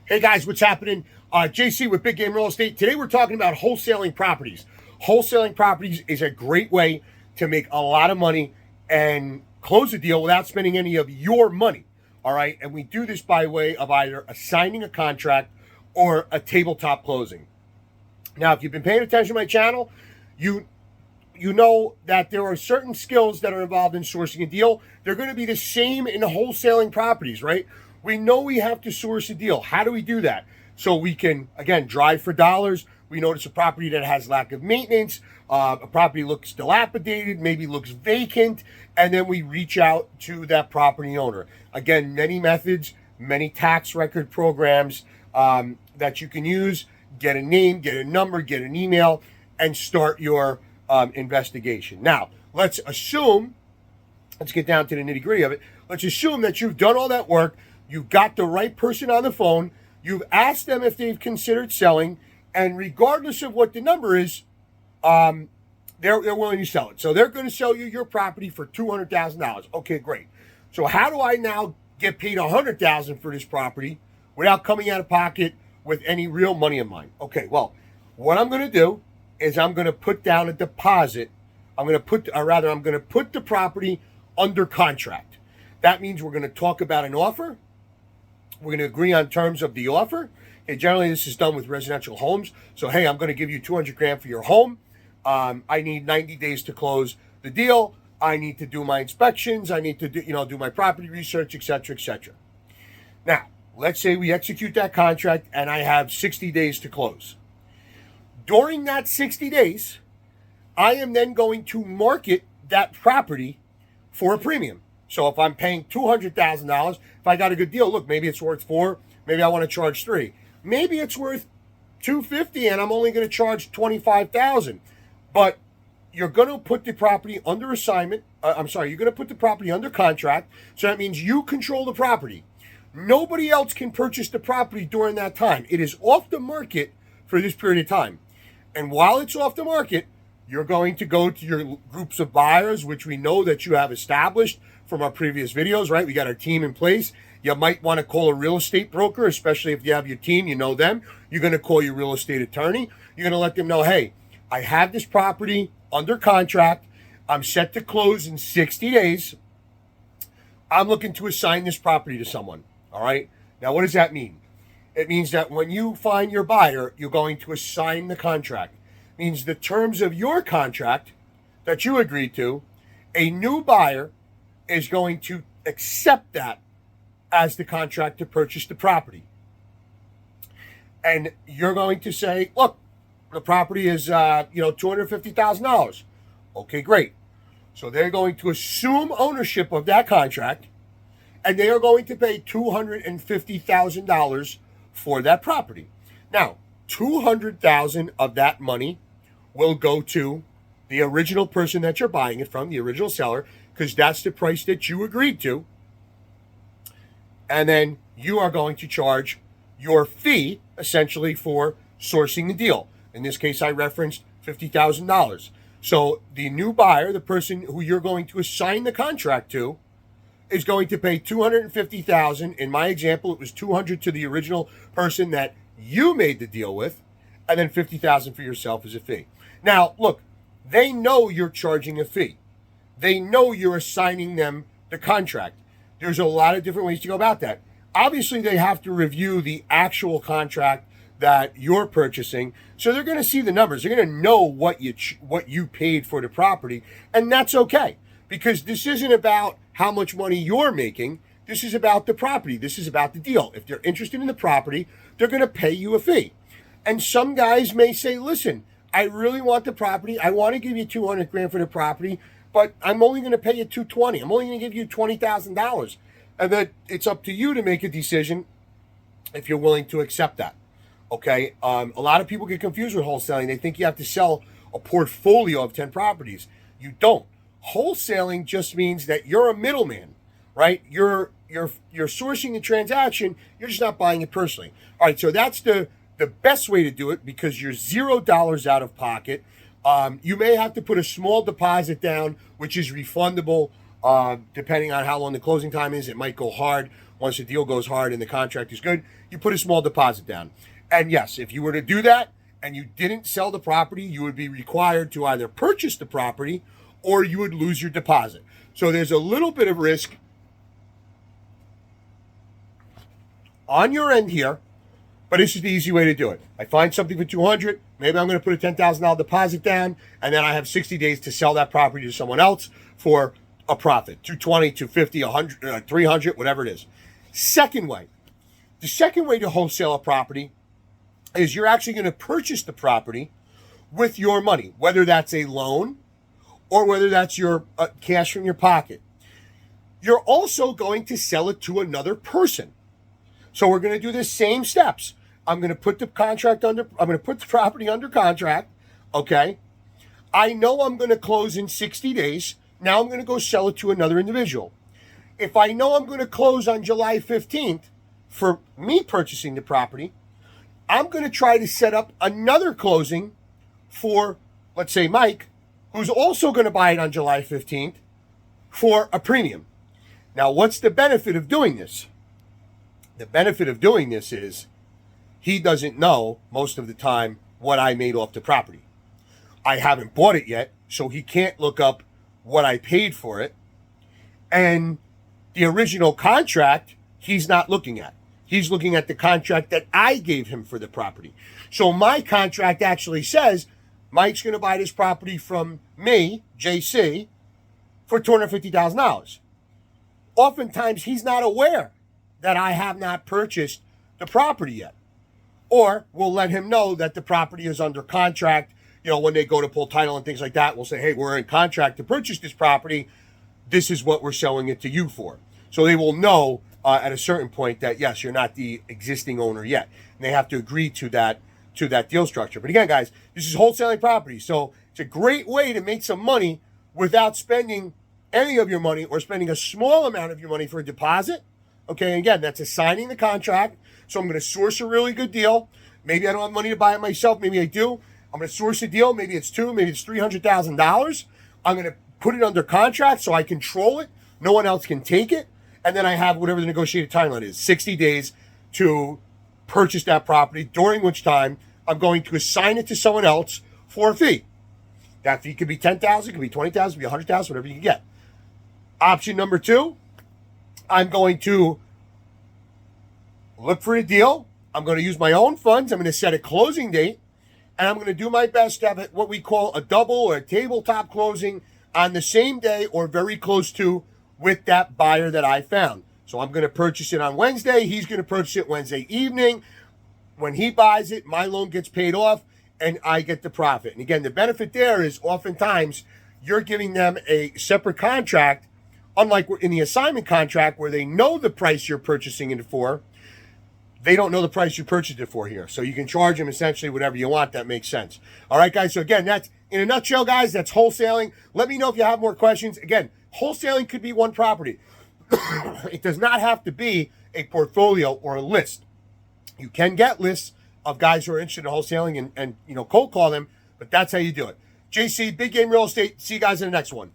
Hey guys, what's happening? JC with Big Game Real Estate. Today we're talking about wholesaling properties. Wholesaling properties is a great way to make a lot of money and close a deal without spending any of your money. All right, and we do this by way of either signing a contract or a tabletop closing. Now, if you've been paying attention to my channel, you know that there are certain skills that are involved in sourcing a deal. They're going to be the same in wholesaling properties, right? We know we have to source a deal. How do we do that? So we can, again, drive for dollars. We notice a property that has lack of maintenance, a property looks dilapidated, maybe looks vacant, and then we reach out to that property owner. Again, many methods, many tax record programs that you can use. Get a name, get a number, get an email, and start your investigation. Now, let's get down to the nitty gritty of it. Let's assume that you've done all that work. You've got the right person on the phone. You've asked them if they've considered selling. And regardless of what the number is, they're willing to sell it. So they're going to sell you your property for $200,000. Okay, great. So how do I now get paid $100,000 for this property without coming out of pocket with any real money in mine? Okay, well, what I'm going to do is I'm going to put down a deposit. I'm going to put the property under contract. That means we're going to talk about an offer. We're going to agree on terms of the offer. Okay, generally, this is done with residential homes. So, hey, I'm going to give you $200,000 for your home. I need 90 days to close the deal. I need to do my inspections. I need to do my property research, etc., etc. Now, let's say we execute that contract and I have 60 days to close. During that 60 days, I am then going to market that property for a premium. So if I'm paying $200,000, if I got a good deal, look, maybe it's worth $4,000, maybe I want to charge $3,000. Maybe it's worth $250,000 and I'm only going to charge $25,000. But you're going to put the property under assignment. You're going to put the property under contract. So that means you control the property. Nobody else can purchase the property during that time. It is off the market for this period of time. And while it's off the market, you're going to go to your groups of buyers, which we know that you have established from our previous videos, right? We got our team in place. You might want to call a real estate broker, especially if you have your team, you know them. You're going to call your real estate attorney. You're going to let them know, hey, I have this property under contract. I'm set to close in 60 days. I'm looking to assign this property to someone, all right? Now, what does that mean? It means that when you find your buyer, you're going to assign the contract. It means the terms of your contract that you agreed to, a new buyer is going to accept that as the contract to purchase the property. And you're going to say, look, the property is $250,000. Okay, great. So they're going to assume ownership of that contract, and they are going to pay $250,000 for that property. Now, $200,000 of that money will go to the original person that you're buying it from, the original seller, because that's the price that you agreed to. And then you are going to charge your fee, essentially, for sourcing the deal. In this case, I referenced $50,000. So the new buyer, the person who you're going to assign the contract to, is going to pay $250,000. In my example, it was $200,000 to the original person that you made the deal with, and then $50,000 for yourself as a fee. Now, look, they know you're charging a fee. They know you're assigning them the contract. There's a lot of different ways to go about that. Obviously, they have to review the actual contract that you're purchasing, so they're going to see the numbers. They're going to know what you paid for the property, and that's okay, because this isn't about how much money you're making. This is about the property. This is about the deal. If they're interested in the property, they're going to pay you a fee. And some guys may say, listen, I really want the property. I want to give you $200,000 for the property, but I'm only going to pay you $220,000. I'm only going to give you $20,000. And then it's up to you to make a decision if you're willing to accept that. Okay? A lot of people get confused with wholesaling. They think you have to sell a portfolio of 10 properties. You don't. Wholesaling just means that you're a middleman, right? You're sourcing the transaction. You're just not buying it personally. All right, so that's the best way to do it, because you're $0 out of pocket. You may have to put a small deposit down, which is refundable depending on how long the closing time is. It might go hard once the deal goes hard and the contract is good, you put a small deposit down. And yes, if you were to do that and you didn't sell the property, you would be required to either purchase the property or you would lose your deposit. So there's a little bit of risk on your end here, but this is the easy way to do it. I find something for $200, maybe I'm going to put a $10,000 deposit down, and then I have 60 days to sell that property to someone else for a profit, $220, $250, $100, $300, whatever it is. Second way, the second way to wholesale a property is you're actually going to purchase the property with your money, whether that's a loan or whether that's your cash from your pocket. You're also going to sell it to another person. So we're going to do the same steps. I'm going to put the property under contract. Okay. I know I'm going to close in 60 days. Now I'm going to go sell it to another individual. If I know I'm going to close on July 15th for me purchasing the property, I'm going to try to set up another closing for, let's say, Mike, who's also going to buy it on July 15th for a premium. Now, what's the benefit of doing this? The benefit of doing this is he doesn't know most of the time what I made off the property. I haven't bought it yet, so he can't look up what I paid for it. And the original contract, he's not looking at. He's looking at the contract that I gave him for the property. So my contract actually says Mike's going to buy this property from me, JC, for $250,000. Oftentimes, he's not aware that I have not purchased the property yet. Or we'll let him know that the property is under contract. You know, when they go to pull title and things like that, we'll say, hey, we're in contract to purchase this property. This is what we're selling it to you for. So they will know at a certain point that, yes, you're not the existing owner yet. And they have to agree to that deal structure. But again, guys, this is wholesaling property. So it's a great way to make some money without spending any of your money or spending a small amount of your money for a deposit. Okay, and again, that's assigning the contract. So I'm going to source a really good deal. Maybe I don't have money to buy it myself. Maybe I do. I'm going to source a deal. Maybe it's maybe it's $300,000. I'm going to put it under contract so I control it. No one else can take it. And then I have whatever the negotiated timeline is, 60 days to purchase that property, during which time I'm going to assign it to someone else for a fee. That fee could be $10,000, could be $20,000, could be $100,000, whatever you can get. Option number 2, I'm going to look for a deal. I'm going to use my own funds. I'm going to set a closing date, and I'm going to do my best to have what we call a double or a tabletop closing on the same day or very close to with that buyer that I found. So I'm going to purchase it on Wednesday. He's going to purchase it Wednesday evening. When he buys it, my loan gets paid off and I get the profit. And again, the benefit there is oftentimes you're giving them a separate contract, unlike in the assignment contract where they know the price you're purchasing it for. They don't know the price you purchased it for here. So you can charge them essentially whatever you want. That makes sense. All right, guys. So again, that's in a nutshell, guys, that's wholesaling. Let me know if you have more questions. Again, wholesaling could be one property. It does not have to be a portfolio or a list. You can get lists of guys who are interested in wholesaling and cold call them, but that's how you do it. JC, Big Game Real Estate. See you guys in the next one.